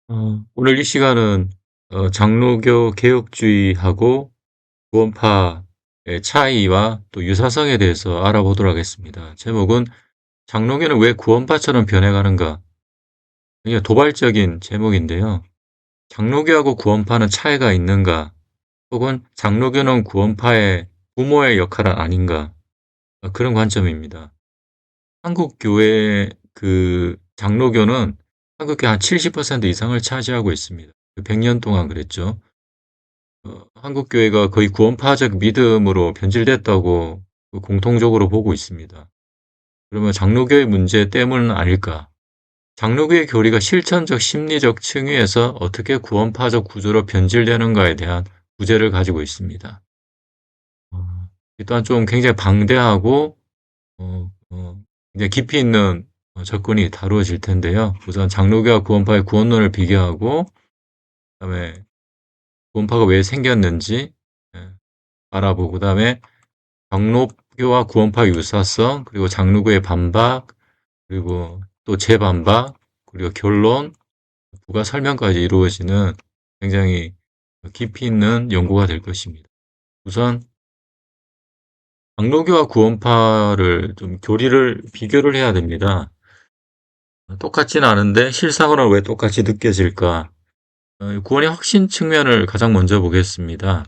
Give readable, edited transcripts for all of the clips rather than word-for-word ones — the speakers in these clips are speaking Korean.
오늘 이 시간은 장로교 개혁주의하고 구원파의 차이와 또 유사성에 대해서 알아보도록 하겠습니다. 제목은 장로교는 왜 구원파처럼 변해가는가? 굉장히 도발적인 제목인데요. 장로교하고 구원파는 차이가 있는가? 혹은 장로교는 구원파의 부모의 역할은 아닌가? 그런 관점입니다. 한국 교회 장로교는 한국 교회 한 70% 이상을 차지하고 있습니다. 100년 동안 그랬죠. 한국 교회가 거의 구원파적 믿음으로 변질됐다고 공통적으로 보고 있습니다. 그러면 장로교의 문제 때문은 아닐까? 장로교의 교리가 실천적 심리적 층위에서 어떻게 구원파적 구조로 변질되는가에 대한 부제를 가지고 있습니다. 일단 좀 굉장히 방대하고 굉장히 깊이 있는 접근이 다루어질 텐데요. 우선 장로교와 구원파의 구원론을 비교하고, 그다음에 구원파가 왜 생겼는지 예, 알아보고, 그다음에 장로교와 구원파의 유사성, 그리고 장로교의 반박, 그리고 또 재반박, 그리고 결론, 부가 설명까지 이루어지는 굉장히 깊이 있는 연구가 될 것입니다. 우선 장로교와 구원파를 좀 비교를 해야 됩니다. 똑같진 않은데 실상으로는 왜 똑같이 느껴질까? 구원의 확신 측면을 가장 먼저 보겠습니다.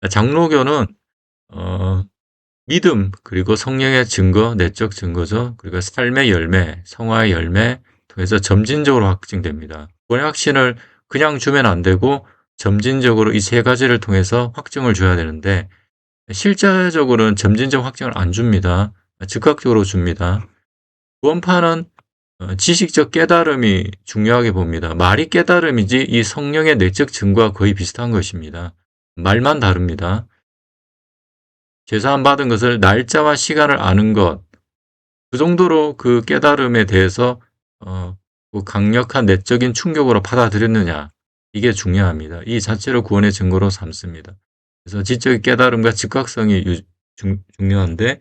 장로교는 어, 믿음, 그리고 성령의 증거, 내적 증거죠. 그리고 삶의 열매, 성화의 열매 통해서 점진적으로 확증됩니다. 구원의 확신을 그냥 주면 안 되고 점진적으로 이 세 가지를 통해서 확증을 줘야 되는데 실제적으로는 점진적 확증을 안 줍니다. 즉각적으로 줍니다. 구원파는 지식적 깨달음이 중요하게 봅니다. 말이 깨달음이지 이 성령의 내적 증거와 거의 비슷한 것입니다. 말만 다릅니다. 제사함 받은 것을 날짜와 시간을 아는 것, 그 정도로 그 깨달음에 대해서 강력한 내적인 충격으로 받아들였느냐, 이게 중요합니다. 이 자체로 구원의 증거로 삼습니다. 그래서 지적인 깨달음과 즉각성이 중요한데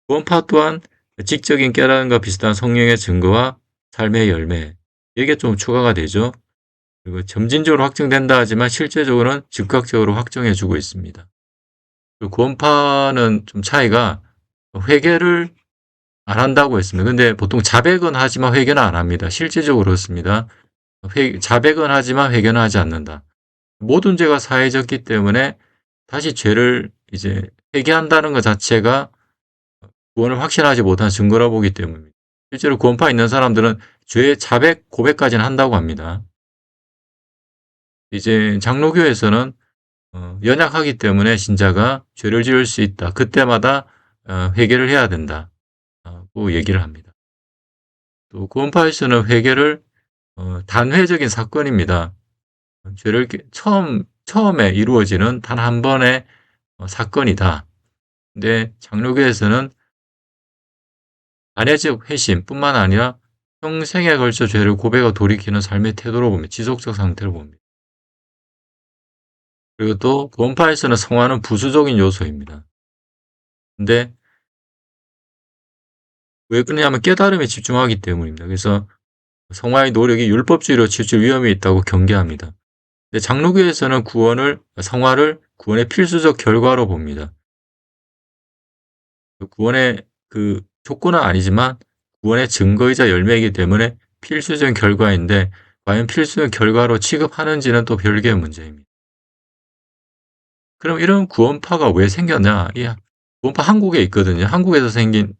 구원파 또한 지적인 깨달음과 비슷한 성령의 증거와 삶의 열매, 이게 좀 추가가 되죠. 그리고 점진적으로 확증된다 하지만 실제적으로는 즉각적으로 확정해주고 있습니다. 구원파는 좀 차이가 회개를 안 한다고 했습니다. 근데 보통 자백은 하지만 회개는 안 합니다. 실제적으로 그렇습니다. 자백은 하지만 회개는 하지 않는다. 모든 죄가 사해졌기 때문에 다시 죄를 이제 회개한다는 것 자체가 구원을 확신하지 못한 증거라 보기 때문입니다. 실제로 구원파 있는 사람들은 죄의 자백, 고백까지는 한다고 합니다. 이제 장로교에서는 연약하기 때문에 신자가 죄를 지을 수 있다. 그때마다 회개를 해야 된다고 얘기를 합니다. 또 구원파에서는 회개를 단회적인 사건입니다. 죄를 처음에 이루어지는 단 한 번의 사건이다. 근데 장로교에서는 단회적 회심뿐만 아니라 평생에 걸쳐 죄를 고백하고 돌이키는 삶의 태도로 봅니다. 지속적 상태로 봅니다. 그리고 또 구원파에서는 성화는 부수적인 요소입니다. 근데 왜 그러냐면 깨달음에 집중하기 때문입니다. 그래서 성화의 노력이 율법주의로 치우칠 위험이 있다고 경계합니다. 근데 장로교에서는 성화를 구원의 필수적 결과로 봅니다. 구원의 조건은 아니지만 구원의 증거이자 열매이기 때문에 필수적인 결과인데 과연 필수적 결과로 취급하는지는 또 별개의 문제입니다. 그럼 이런 구원파가 왜 생겼냐? 이 구원파 한국에 있거든요. 한국에서 생긴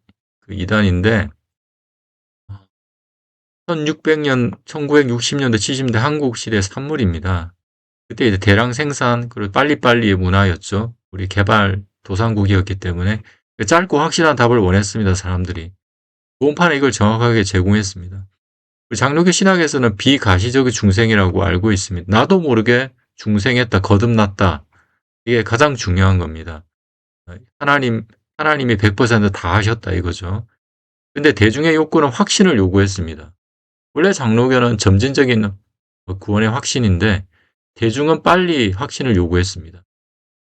이단인데 1600년, 1960년대, 70년대 한국 시대 산물입니다. 그때 이제 대량 생산, 그리고 빨리빨리의 문화였죠. 우리 개발 도상국이었기 때문에 짧고 확실한 답을 원했습니다, 사람들이. 구원파는 이걸 정확하게 제공했습니다. 장로교 신학에서는 비가시적인 중생이라고 알고 있습니다. 나도 모르게 중생했다, 거듭났다. 이게 가장 중요한 겁니다. 하나님이 100%다 하셨다 이거죠. 근데 대중의 욕구는 확신을 요구했습니다. 원래 장로교는 점진적인 구원의 확신인데 대중은 빨리 확신을 요구했습니다.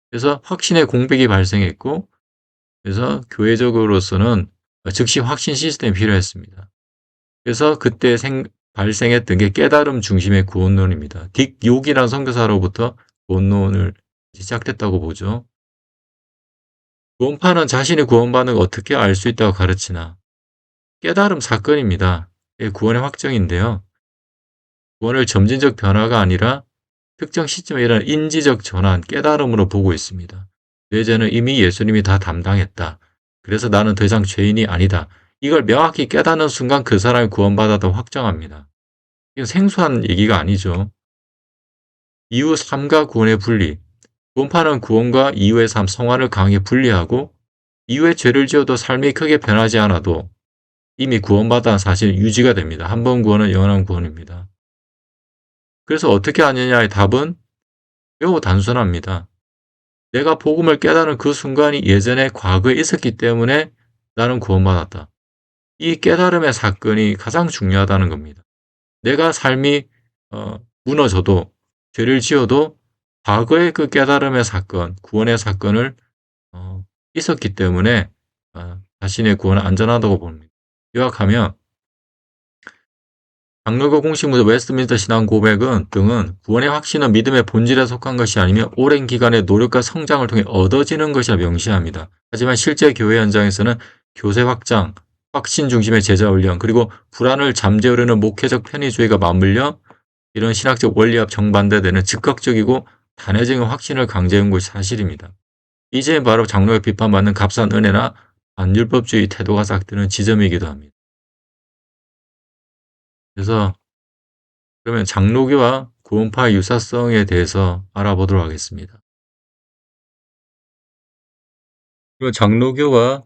그래서 확신의 공백이 발생했고, 그래서 교회적으로서는 즉시 확신 시스템이 필요했습니다. 그래서 그때 발생했던 게 깨달음 중심의 구원론입니다. 딕 욕이라는 선교사로부터 구원론을 시작됐다고 보죠. 구원파는 자신이 구원받는 걸 어떻게 알 수 있다고 가르치나? 깨달음 사건입니다. 이게 구원의 확정인데요. 구원을 점진적 변화가 아니라 특정 시점에 일어난 인지적 전환, 깨달음으로 보고 있습니다. 뇌제는 이미 예수님이 다 담당했다. 그래서 나는 더 이상 죄인이 아니다. 이걸 명확히 깨닫는 순간 그 사람이 구원받았다고 확정합니다. 이건 생소한 얘기가 아니죠. 이후 삶과 구원의 분리. 구원파는 구원과 이후의 삶, 성화를 강하게 분리하고 이후에 죄를 지어도 삶이 크게 변하지 않아도 이미 구원받은 사실이 유지가 됩니다. 한 번 구원은 영원한 구원입니다. 그래서 어떻게 하느냐의 답은 매우 단순합니다. 내가 복음을 깨달은 그 순간이 예전에 과거에 있었기 때문에 나는 구원받았다. 이 깨달음의 사건이 가장 중요하다는 겁니다. 내가 삶이 무너져도 죄를 지어도 과거의 그 깨달음의 사건, 구원의 사건을 있었기 때문에 자신의 구원은 안전하다고 봅니다. 요약하면 장로교 공식문서 웨스트민스터 신앙 고백은 등은 구원의 확신은 믿음의 본질에 속한 것이 아니며 오랜 기간의 노력과 성장을 통해 얻어지는 것이라 명시합니다. 하지만 실제 교회 현장에서는 교세 확장, 확신 중심의 제자 훈련, 그리고 불안을 잠재우려는 목회적 편의주의가 맞물려 이런 신학적 원리와 정반대되는 즉각적이고 단회적인 확신을 강제한 것이 사실입니다. 이제 바로 장로에 비판받는 값싼 은혜나 반율법주의 태도가 싹트는 지점이기도 합니다. 그래서 그러면 장로교와 구원파의 유사성에 대해서 알아보도록 하겠습니다. 그리고 장로교와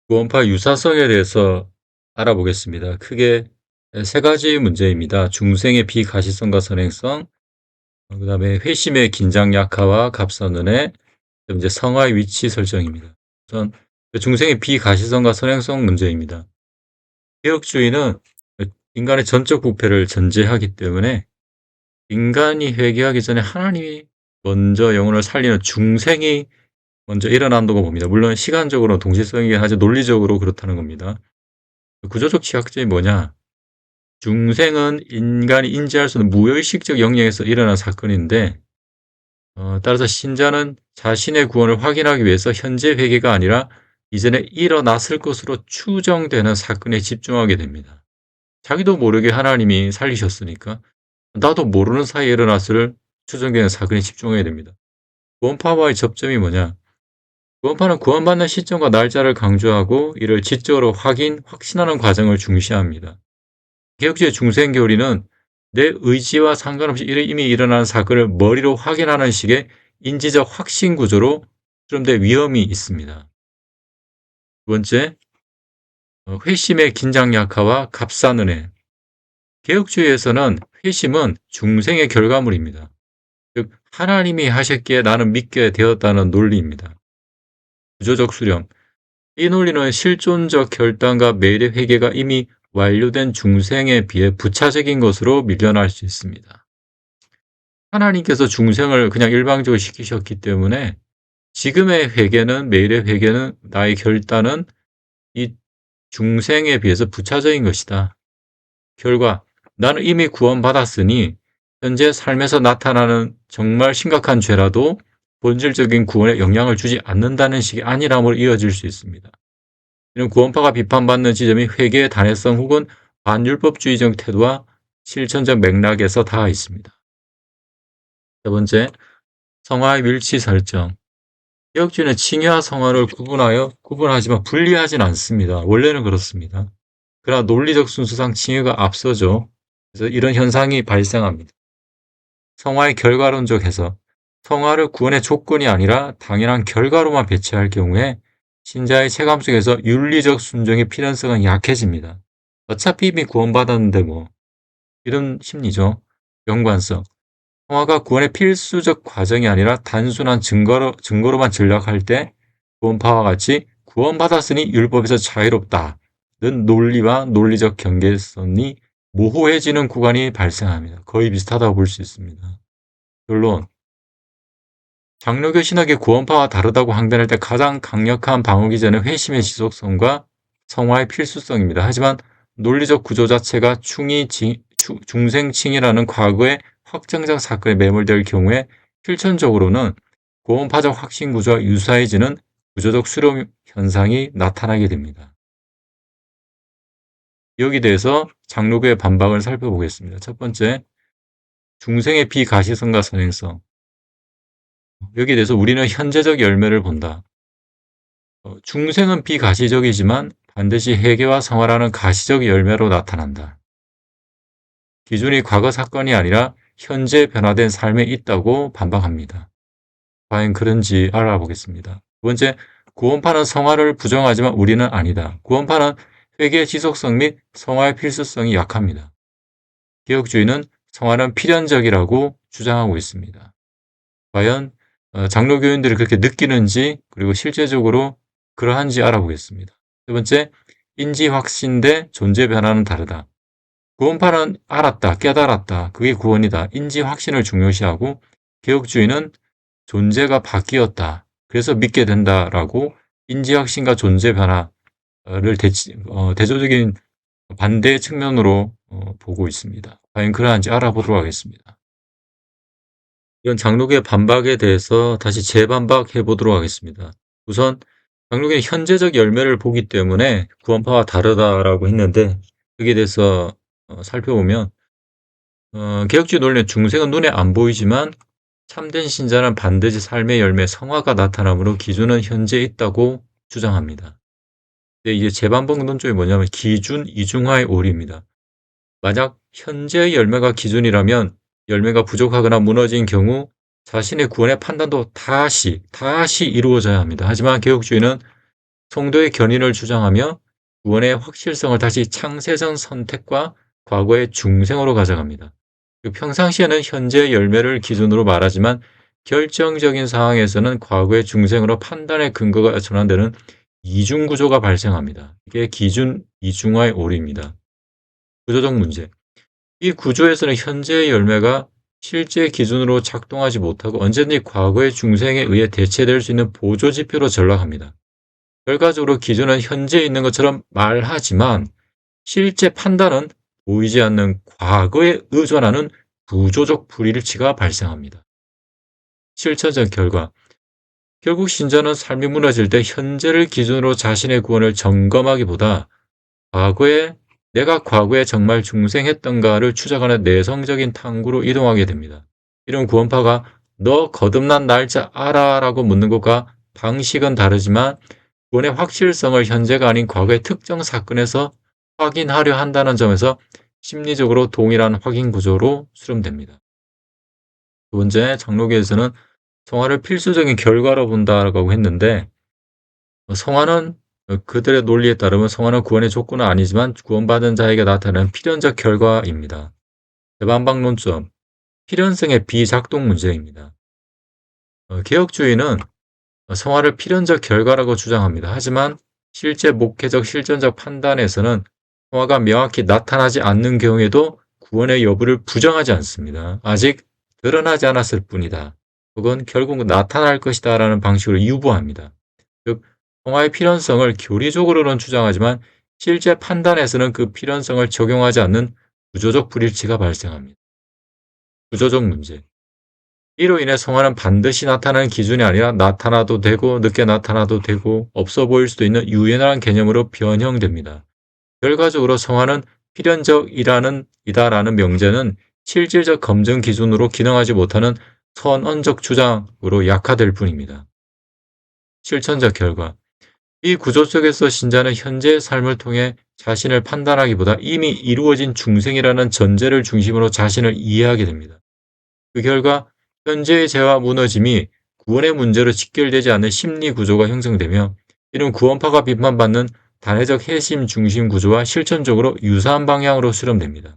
구원파의 유사성에 대해서 알아보겠습니다. 크게 세 가지 문제입니다. 중생의 비가시성과 선행성, 그 다음에 회심의 긴장 약화와 값선언의 이제 성화의 위치 설정입니다. 우선 중생의 비가시성과 선행성 문제입니다. 개혁주의는 인간의 전적 부패를 전제하기 때문에 인간이 회개하기 전에 하나님이 먼저 영혼을 살리는 중생이 먼저 일어난다고 봅니다. 물론 시간적으로 동시성이긴 하지만 논리적으로 그렇다는 겁니다. 구조적 취약점이 뭐냐? 중생은 인간이 인지할 수 없는 무의식적 영역에서 일어난 사건인데 따라서 신자는 자신의 구원을 확인하기 위해서 현재 회개가 아니라 이전에 일어났을 것으로 추정되는 사건에 집중하게 됩니다. 자기도 모르게 하나님이 살리셨으니까 나도 모르는 사이에 일어났을 추정되는 사건에 집중해야 됩니다. 구원파와의 접점이 뭐냐? 구원파는 구원받는 시점과 날짜를 강조하고 이를 지적으로 확신하는 과정을 중시합니다. 개혁주의 중생교리는 내 의지와 상관없이 이미 일어나는 사건을 머리로 확인하는 식의 인지적 확신 구조로 수렴될 위험이 있습니다. 두 번째, 회심의 긴장 약화와 값싼 은혜. 개혁주의에서는 회심은 중생의 결과물입니다. 즉 하나님이 하셨기에 나는 믿게 되었다는 논리입니다. 구조적 수렴. 이 논리는 실존적 결단과 매일의 회개가 이미 완료된 중생에 비해 부차적인 것으로 밀려날 수 있습니다. 하나님께서 중생을 그냥 일방적으로 시키셨기 때문에 지금의 회개는, 매일의 회개는, 나의 결단은 이 중생에 비해서 부차적인 것이다. 결과 나는 이미 구원받았으니 현재 삶에서 나타나는 정말 심각한 죄라도 본질적인 구원에 영향을 주지 않는다는 식의 안일함으로 이어질 수 있습니다. 이런 구원파가 비판받는 지점이 회개의 단회성 혹은 반율법주의적 태도와 실천적 맥락에서 닿아 있습니다. 세 번째, 성화의 위치 설정. 개혁주의는 칭의와 성화를 구분하지만 분리하진 않습니다. 원래는 그렇습니다. 그러나 논리적 순수상 칭의가 앞서죠. 그래서 이런 현상이 발생합니다. 성화의 결과론적 해석. 성화를 구원의 조건이 아니라 당연한 결과로만 배치할 경우에 신자의 체감 속에서 윤리적 순종의 필연성은 약해집니다. 어차피 이미 구원받았는데 뭐 이런 심리죠. 연관성. 성화가 구원의 필수적 과정이 아니라 단순한 증거로만 전락할 때 구원파와 같이 구원받았으니 율법에서 자유롭다는 논리와 논리적 경계선이 모호해지는 구간이 발생합니다. 거의 비슷하다고 볼 수 있습니다. 결론. 장로교 신학의 구원파와 다르다고 항변할 때 가장 강력한 방어 기제는 회심의 지속성과 성화의 필수성입니다. 하지만 논리적 구조 자체가 충이 중생칭이라는 과거의 확정적 사건에 매몰될 경우에 실천적으로는 고원파적 확신구조와 유사해지는 구조적 수렴 현상이 나타나게 됩니다. 여기 대해서 장로교의 반박을 살펴보겠습니다. 첫 번째, 중생의 비가시성과 선행성. 여기에 대해서 우리는 현재적 열매를 본다. 중생은 비가시적이지만 반드시 회개와 성화라는 가시적 열매로 나타난다. 기준이 과거 사건이 아니라 현재 변화된 삶에 있다고 반박합니다. 과연 그런지 알아보겠습니다. 두 번째, 구원파는 성화를 부정하지만 우리는 아니다. 구원파는 회개의 지속성 및 성화의 필수성이 약합니다. 개혁주의는 성화는 필연적이라고 주장하고 있습니다. 과연 장로교인들이 그렇게 느끼는지 그리고 실제적으로 그러한지 알아보겠습니다. 세 번째, 인지 확신 대 존재 변화는 다르다. 구원파는 알았다, 깨달았다, 그게 구원이다. 인지 확신을 중요시하고 개혁주의는 존재가 바뀌었다. 그래서 믿게 된다라고 인지 확신과 존재 변화를 대조적인 반대 측면으로 보고 있습니다. 과연 그러한지 알아보도록 하겠습니다. 이런 장로교의 반박에 대해서 다시 재반박해 보도록 하겠습니다. 우선 장로교의 현재적 열매를 보기 때문에 구원파와 다르다라고 했는데 여기에 대해서 살펴보면 개혁주의 논리는 중생은 눈에 안 보이지만 참된 신자는 반드시 삶의 열매 성화가 나타나므로 기준은 현재 있다고 주장합니다. 근데 이제 재반복 논점이 뭐냐면 기준 이중화의 오류입니다. 만약 현재의 열매가 기준이라면 열매가 부족하거나 무너진 경우 자신의 구원의 판단도 다시 이루어져야 합니다. 하지만 개혁주의는 성도의 견인을 주장하며 구원의 확실성을 다시 창세전 선택과 과거의 중생으로 가져갑니다. 평상시에는 현재의 열매를 기준으로 말하지만 결정적인 상황에서는 과거의 중생으로 판단의 근거가 전환되는 이중구조가 발생합니다. 이게 기준 이중화의 오류입니다. 구조적 문제. 이 구조에서는 현재의 열매가 실제 기준으로 작동하지 못하고 언제든지 과거의 중생에 의해 대체될 수 있는 보조지표로 전락합니다. 결과적으로 기준은 현재에 있는 것처럼 말하지만 실제 판단은 보이지 않는 과거에 의존하는 구조적 불일치가 발생합니다. 실천적 결과. 결국 신자는 삶이 무너질 때 현재를 기준으로 자신의 구원을 점검하기보다 내가 과거에 정말 중생했던가를 추적하는 내성적인 탐구로 이동하게 됩니다. 이런 구원파가 너 거듭난 날짜 알아? 라고 묻는 것과 방식은 다르지만 구원의 확실성을 현재가 아닌 과거의 특정 사건에서 확인하려 한다는 점에서 심리적으로 동일한 확인 구조로 수렴됩니다. 두 번째, 장로교에서는 성화를 필수적인 결과로 본다라고 했는데 성화는 그들의 논리에 따르면 성화는 구원의 조건은 아니지만 구원받은 자에게 나타나는 필연적 결과입니다. 재반박 논점, 필연성의 비작동 문제입니다. 개혁주의는 성화를 필연적 결과라고 주장합니다. 하지만 실제 목회적 실전적 판단에서는 성화가 명확히 나타나지 않는 경우에도 구원의 여부를 부정하지 않습니다. 아직 드러나지 않았을 뿐이다. 혹은 결국 나타날 것이다 라는 방식으로 유보합니다. 즉, 성화의 필연성을 교리적으로는 주장하지만 실제 판단에서는 그 필연성을 적용하지 않는 구조적 불일치가 발생합니다. 구조적 문제. 이로 인해 성화는 반드시 나타나는 기준이 아니라 나타나도 되고 늦게 나타나도 되고 없어 보일 수도 있는 유연한 개념으로 변형됩니다. 결과적으로 성화는 필연적이다라는 명제는 실질적 검증 기준으로 기능하지 못하는 선언적 주장으로 약화될 뿐입니다. 실천적 결과. 이 구조 속에서 신자는 현재의 삶을 통해 자신을 판단하기보다 이미 이루어진 중생이라는 전제를 중심으로 자신을 이해하게 됩니다. 그 결과 현재의 죄와 무너짐이 구원의 문제로 직결되지 않는 심리 구조가 형성되며 이는 구원파가 비판받는 단회적 핵심 중심 구조와 실천적으로 유사한 방향으로 수렴됩니다.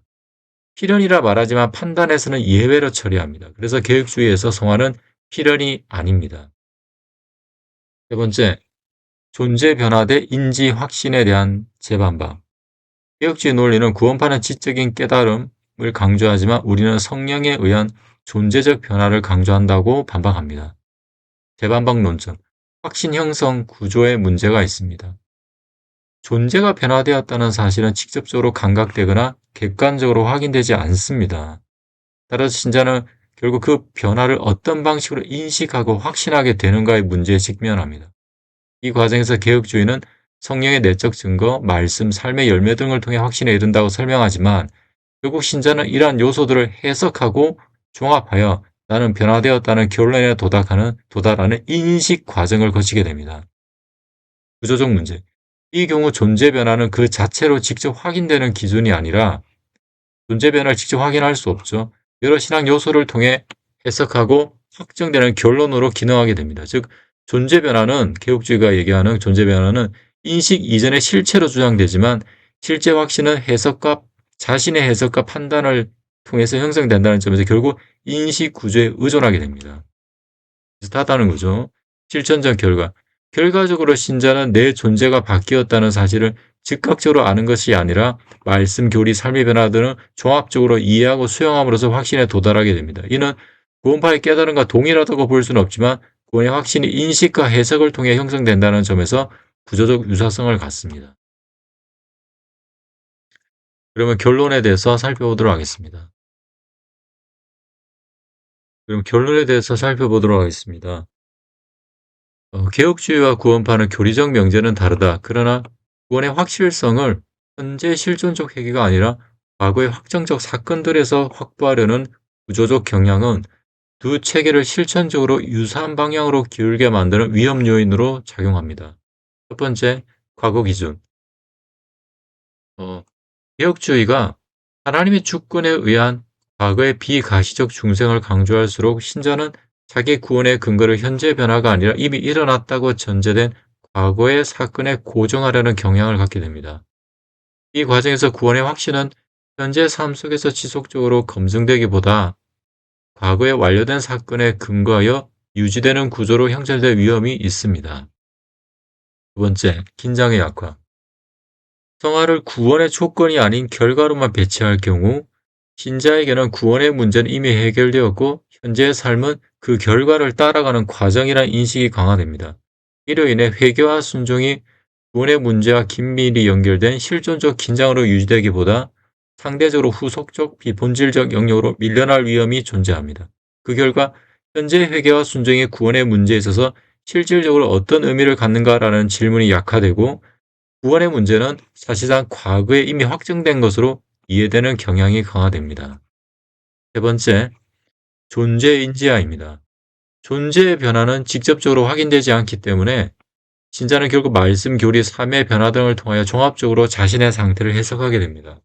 필연이라 말하지만 판단에서는 예외로 처리합니다. 그래서 개혁주의에서 성화는 필연이 아닙니다. 세 번째, 존재 변화 대 인지 확신에 대한 재반박. 개혁주의 논리는 구원파는 지적인 깨달음을 강조하지만 우리는 성령에 의한 존재적 변화를 강조한다고 반박합니다. 재반박 논점, 확신 형성 구조에 문제가 있습니다. 존재가 변화되었다는 사실은 직접적으로 감각되거나 객관적으로 확인되지 않습니다. 따라서 신자는 결국 그 변화를 어떤 방식으로 인식하고 확신하게 되는가의 문제에 직면합니다. 이 과정에서 개혁주의는 성령의 내적 증거, 말씀, 삶의 열매 등을 통해 확신에 이른다고 설명하지만 결국 신자는 이러한 요소들을 해석하고 종합하여 나는 변화되었다는 결론에 도달하는 인식 과정을 거치게 됩니다. 구조적 문제. 이 경우 존재 변화는 그 자체로 직접 확인되는 기준이 아니라 존재 변화를 직접 확인할 수 없죠. 여러 신학 요소를 통해 해석하고 확정되는 결론으로 기능하게 됩니다. 즉, 존재 변화는 개혁주의가 얘기하는 존재 변화는 인식 이전의 실체로 주장되지만 실제 확신은 자신의 해석과 판단을 통해서 형성된다는 점에서 결국 인식 구조에 의존하게 됩니다. 비슷하다는 거죠. 실천적 결과. 결과적으로 신자는 내 존재가 바뀌었다는 사실을 즉각적으로 아는 것이 아니라 말씀, 교리, 삶의 변화 등을 종합적으로 이해하고 수용함으로써 확신에 도달하게 됩니다. 이는 구원파의 깨달음과 동일하다고 볼 수는 없지만 구원의 확신이 인식과 해석을 통해 형성된다는 점에서 구조적 유사성을 갖습니다. 그러면 결론에 대해서 살펴보도록 하겠습니다. 개혁주의와 구원파는 교리적 명제는 다르다. 그러나 구원의 확실성을 현재 실존적 회개가 아니라 과거의 확정적 사건들에서 확보하려는 구조적 경향은 두 체계를 실천적으로 유사한 방향으로 기울게 만드는 위험 요인으로 작용합니다. 첫 번째, 과거 기준. 개혁주의가 하나님의 주권에 의한 과거의 비가시적 중생을 강조할수록 신자는 자기 구원의 근거를 현재 변화가 아니라 이미 일어났다고 전제된 과거의 사건에 고정하려는 경향을 갖게 됩니다. 이 과정에서 구원의 확신은 현재 삶 속에서 지속적으로 검증되기보다 과거에 완료된 사건에 근거하여 유지되는 구조로 형성될 위험이 있습니다. 두 번째, 긴장의 약화. 성화를 구원의 조건이 아닌 결과로만 배치할 경우 신자에게는 구원의 문제는 이미 해결되었고 현재의 삶은 그 결과를 따라가는 과정이라는 인식이 강화됩니다. 이로 인해 회개와 순종이 구원의 문제와 긴밀히 연결된 실존적 긴장으로 유지되기보다 상대적으로 후속적 비본질적 영역으로 밀려날 위험이 존재합니다. 그 결과 현재 회개와 순종이 구원의 문제에 있어서 실질적으로 어떤 의미를 갖는가라는 질문이 약화되고 구원의 문제는 사실상 과거에 이미 확정된 것으로 이해되는 경향이 강화됩니다. 세 번째, 존재 인지하입니다. 존재의 변화는 직접적으로 확인되지 않기 때문에 신자는 결국 말씀, 교리, 삶의 변화 등을 통하여 종합적으로 자신의 상태를 해석하게 됩니다.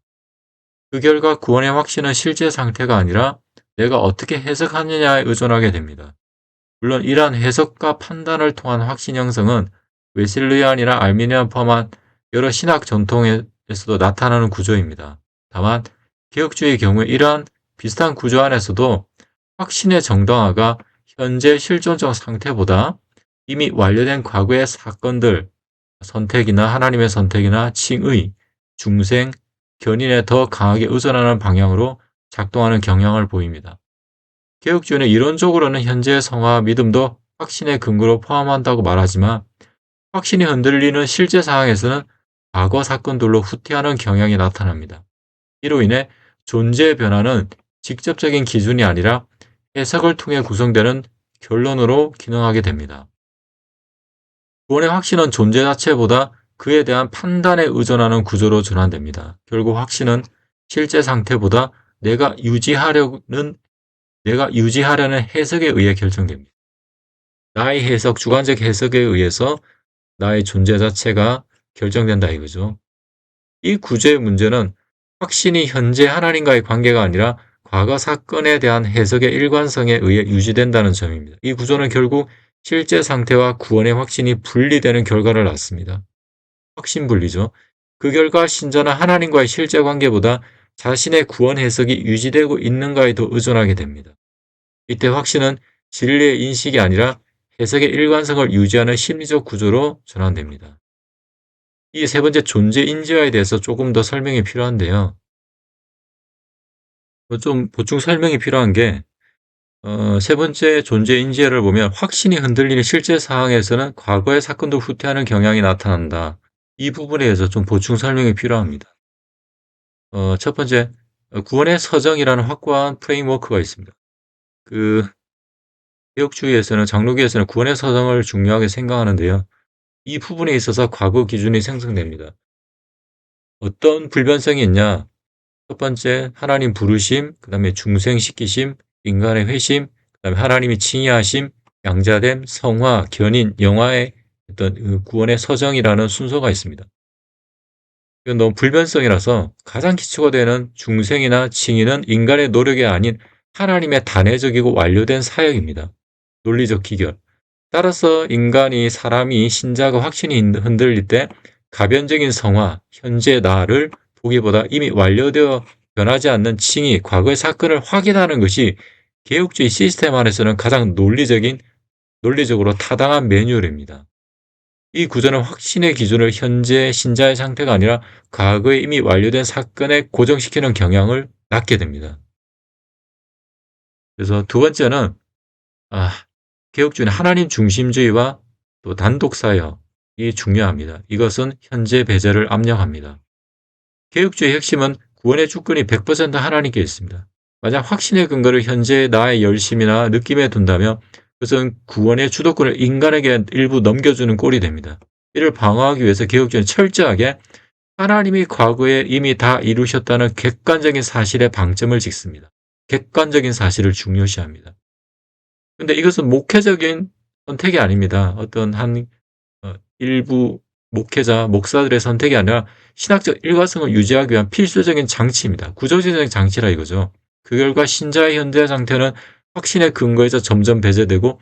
그 결과 구원의 확신은 실제 상태가 아니라 내가 어떻게 해석하느냐에 의존하게 됩니다. 물론 이러한 해석과 판단을 통한 확신 형성은 웨슬리안이나 알미니안 포함한 여러 신학 전통에서도 나타나는 구조입니다. 다만 개혁주의의 경우에 이러한 비슷한 구조 안에서도 확신의 정당화가 현재 실존적 상태보다 이미 완료된 과거의 사건들, 선택이나 하나님의 선택이나 칭의, 중생, 견인에 더 강하게 의존하는 방향으로 작동하는 경향을 보입니다. 개혁주의는 이론적으로는 현재의 성화와 믿음도 확신의 근거로 포함한다고 말하지만 확신이 흔들리는 실제 상황에서는 과거 사건들로 후퇴하는 경향이 나타납니다. 이로 인해 존재의 변화는 직접적인 기준이 아니라 해석을 통해 구성되는 결론으로 기능하게 됩니다. 구원의 확신은 존재 자체보다 그에 대한 판단에 의존하는 구조로 전환됩니다. 결국 확신은 실제 상태보다 내가 유지하려는 해석에 의해 결정됩니다. 나의 해석, 주관적 해석에 의해서 나의 존재 자체가 결정된다 이거죠. 이 구조의 문제는 확신이 현재 하나님과의 관계가 아니라 과거 사건에 대한 해석의 일관성에 의해 유지된다는 점입니다. 이 구조는 결국 실제 상태와 구원의 확신이 분리되는 결과를 낳습니다. 확신 분리죠. 그 결과 신자는 하나님과의 실제 관계보다 자신의 구원 해석이 유지되고 있는가에 더 의존하게 됩니다. 이때 확신은 진리의 인식이 아니라 해석의 일관성을 유지하는 심리적 구조로 전환됩니다. 이 세 번째 존재 인지화에 대해서 조금 더 설명이 필요한데요. 좀 보충 설명이 필요한 게, 세 번째 존재 인지화를 보면 확신이 흔들리는 실제 상황에서는 과거의 사건도 후퇴하는 경향이 나타난다. 이 부분에 대해서 좀 보충 설명이 필요합니다. 첫 번째, 구원의 서정이라는 확고한 프레임워크가 있습니다. 개혁주의에서는 장로교에서는 구원의 서정을 중요하게 생각하는데요. 이 부분에 있어서 과거 기준이 생성됩니다. 어떤 불변성이 있냐? 첫 번째, 하나님 부르심, 그 다음에 중생시키심, 인간의 회심, 그 다음에 하나님이 칭의하심, 양자됨, 성화, 견인, 영화의 어떤 구원의 서정이라는 순서가 있습니다. 이건 너무 불변성이라서 가장 기초가 되는 중생이나 칭의는 인간의 노력이 아닌 하나님의 단회적이고 완료된 사역입니다. 논리적 기결. 따라서 사람이 신자가 확신이 흔들릴 때 가변적인 성화, 현재 나를 보기보다 이미 완료되어 변하지 않는 칭의, 과거의 사건을 확인하는 것이 개혁주의 시스템 안에서는 가장 논리적으로 타당한 매뉴얼입니다. 이 구조는 확신의 기준을 현재 신자의 상태가 아니라 과거에 이미 완료된 사건에 고정시키는 경향을 낳게 됩니다. 그래서 두 번째는 개혁주의는 하나님 중심주의와 또 단독사역이 중요합니다. 이것은 현재 배제를 압력합니다. 개혁주의의 핵심은 구원의 주권이 100% 하나님께 있습니다. 만약 확신의 근거를 현재의 나의 열심이나 느낌에 둔다면 그것은 구원의 주도권을 인간에게 일부 넘겨주는 꼴이 됩니다. 이를 방어하기 위해서 개혁주의는 철저하게 하나님이 과거에 이미 다 이루셨다는 객관적인 사실에 방점을 찍습니다. 객관적인 사실을 중요시합니다. 근데 이것은 목회적인 선택이 아닙니다. 어떤 일부 목사들의 선택이 아니라 신학적 일관성을 유지하기 위한 필수적인 장치입니다. 구조적인 장치라 이거죠. 그 결과 신자의 현재 상태는 확신의 근거에서 점점 배제되고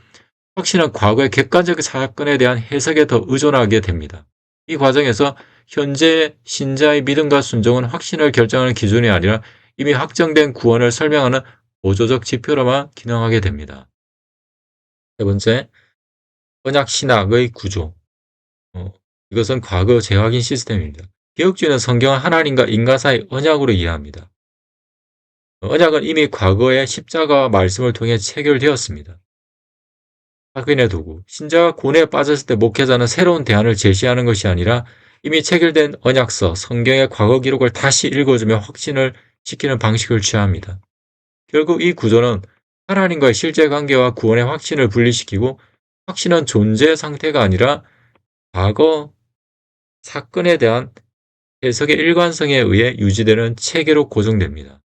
확신은 과거의 객관적 사건에 대한 해석에 더 의존하게 됩니다. 이 과정에서 현재 신자의 믿음과 순종은 확신을 결정하는 기준이 아니라 이미 확정된 구원을 설명하는 보조적 지표로만 기능하게 됩니다. 세 번째, 언약 신학의 구조. 이것은 과거 재확인 시스템입니다. 개혁주의는 성경을 하나님과 인간 사이 언약으로 이해합니다. 언약은 이미 과거의 십자가와 말씀을 통해 체결되었습니다. 확인의 도구. 신자가 고뇌에 빠졌을 때 목회자는 새로운 대안을 제시하는 것이 아니라 이미 체결된 언약서, 성경의 과거 기록을 다시 읽어주며 확신을 시키는 방식을 취합니다. 결국 이 구조는 하나님과의 실제 관계와 구원의 확신을 분리시키고 확신은 존재 상태가 아니라 과거 사건에 대한 해석의 일관성에 의해 유지되는 체계로 고정됩니다.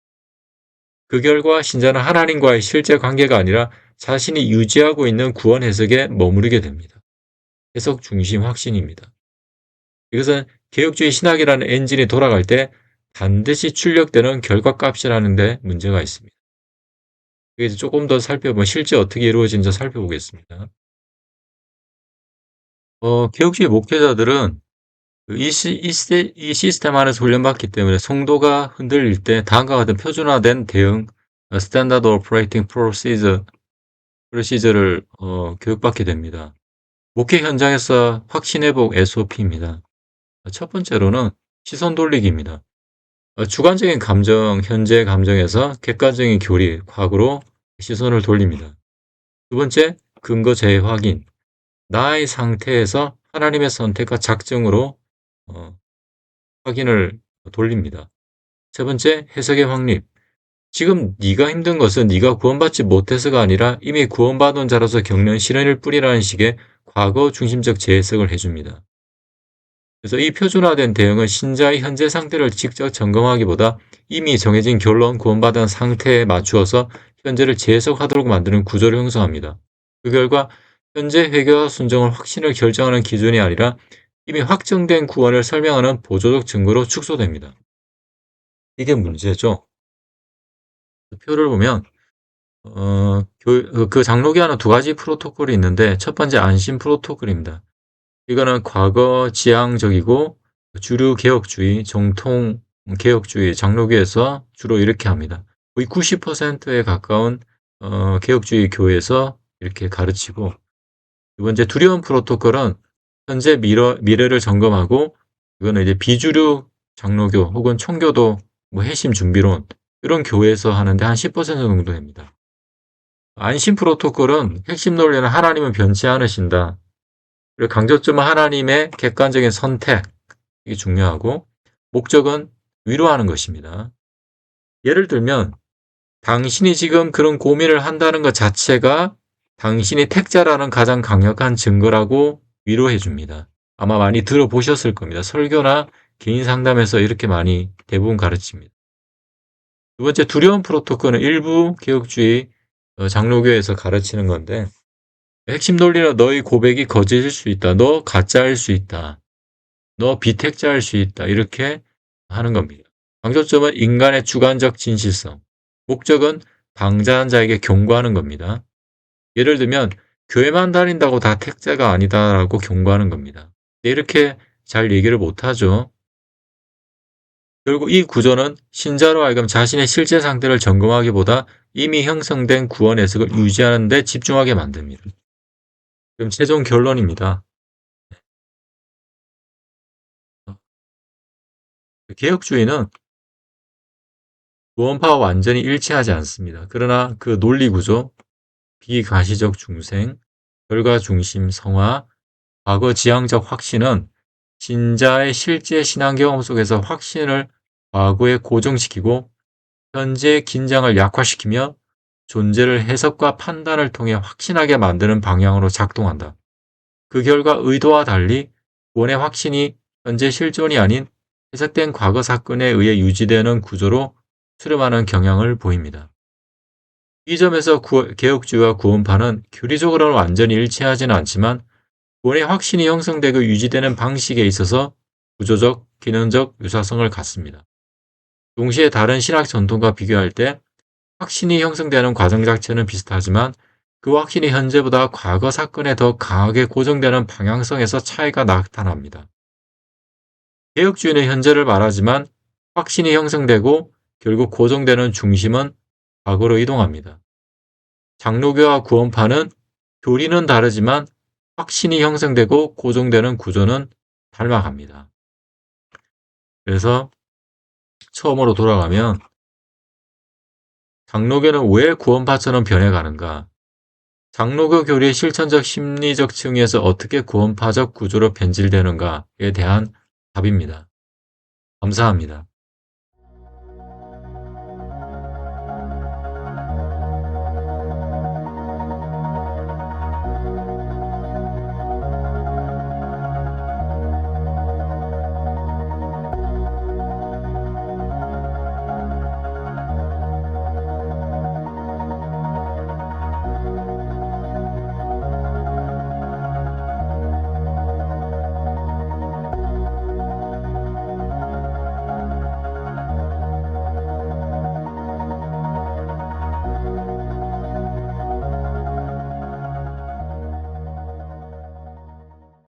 그 결과 신자는 하나님과의 실제 관계가 아니라 자신이 유지하고 있는 구원 해석에 머무르게 됩니다. 해석 중심 확신입니다. 이것은 개혁주의 신학이라는 엔진이 돌아갈 때 반드시 출력되는 결과값이라는 데 문제가 있습니다. 여기서 조금 더 살펴보면 실제 어떻게 이루어지는지 살펴보겠습니다. 개혁주의 목회자들은 이 시스템 안에서 훈련받기 때문에 성도가 흔들릴 때 다음과 같은 표준화된 대응, 스탠다드 오퍼레이팅 프로시저를 교육받게 됩니다. 목회 현장에서 확신회복 SOP입니다. 첫 번째로는 시선 돌리기입니다. 주관적인 감정, 현재 감정에서 객관적인 교리, 과거로 시선을 돌립니다. 두 번째, 근거 재확인. 나의 상태에서 하나님의 선택과 작정으로 확인을 돌립니다. 세 번째, 해석의 확립. 지금 네가 힘든 것은 네가 구원받지 못해서가 아니라 이미 구원받은 자로서 겪는 시련일 뿐이라는 식의 과거 중심적 재해석을 해줍니다. 그래서 이 표준화된 대응은 신자의 현재 상태를 직접 점검하기보다 이미 정해진 결론 구원받은 상태에 맞추어서 현재를 재해석하도록 만드는 구조를 형성합니다. 그 결과 현재 회개와 순종을 확신을 결정하는 기준이 아니라 이미 확정된 구원을 설명하는 보조적 증거로 축소됩니다. 이게 문제죠. 표를 보면 그 장로교와는 두 가지 프로토콜이 있는데 첫 번째 안심 프로토콜입니다. 이거는 과거 지향적이고 주류 개혁주의, 정통 개혁주의, 장로교에서 주로 이렇게 합니다. 거의 90%에 가까운 개혁주의 교회에서 이렇게 가르치고 두 번째 두려움 프로토콜은 현재 미래를 점검하고 이거는 이제 비주류 장로교 혹은 총교도 핵심 준비론 이런 교회에서 하는데 한 10% 정도 됩니다. 안심 프로토콜은 핵심 논리는 하나님은 변치 않으신다. 그리고 강조점은 하나님의 객관적인 선택, 이게 중요하고, 목적은 위로하는 것입니다. 예를 들면 당신이 지금 그런 고민을 한다는 것 자체가 당신이 택자라는 가장 강력한 증거라고 위로해 줍니다. 아마 많이 들어보셨을 겁니다. 설교나 개인 상담에서 이렇게 많이 대부분 가르칩니다. 두 번째, 두려움 프로토콜은 일부 개혁주의 장로교에서 가르치는 건데, 핵심 논리는 너의 고백이 거짓일 수 있다. 너 가짜일 수 있다. 너 비택자일 수 있다. 이렇게 하는 겁니다. 강조점은 인간의 주관적 진실성. 목적은 방자한 자에게 경고하는 겁니다. 예를 들면 교회만 다닌다고 다 택자가 아니다라고 경고하는 겁니다. 이렇게 잘 얘기를 못하죠. 결국 이 구조는 신자로 하여금 자신의 실제 상태를 점검하기보다 이미 형성된 구원 해석을 유지하는 데 집중하게 만듭니다. 그럼 최종 결론입니다. 개혁주의는 구원파와 완전히 일치하지 않습니다. 그러나 그 논리 구조, 비가시적 중생, 결과 중심 성화, 과거 지향적 확신은 신자의 실제 신앙 경험 속에서 확신을 과거에 고정시키고 현재의 긴장을 약화시키며 존재를 해석과 판단을 통해 확신하게 만드는 방향으로 작동한다. 그 결과 의도와 달리 구원의 확신이 현재 실존이 아닌 해석된 과거 사건에 의해 유지되는 구조로 수렴하는 경향을 보입니다. 이 점에서 개혁주의와 구원파는 교리적으로는 완전히 일치하지는 않지만 구원의 확신이 형성되고 유지되는 방식에 있어서 구조적, 기능적 유사성을 갖습니다. 동시에 다른 신학 전통과 비교할 때 확신이 형성되는 과정 자체는 비슷하지만 그 확신이 현재보다 과거 사건에 더 강하게 고정되는 방향성에서 차이가 나타납니다. 개혁주의는 현재를 말하지만 확신이 형성되고 결국 고정되는 중심은 과거로 이동합니다. 장로교와 구원파는 교리는 다르지만 확신이 형성되고 고정되는 구조는 닮아갑니다. 그래서 처음으로 돌아가면 장로교는 왜 구원파처럼 변해가는가? 장로교 교리의 실천적 심리적 층위에서 어떻게 구원파적 구조로 변질되는가에 대한 답입니다. 감사합니다.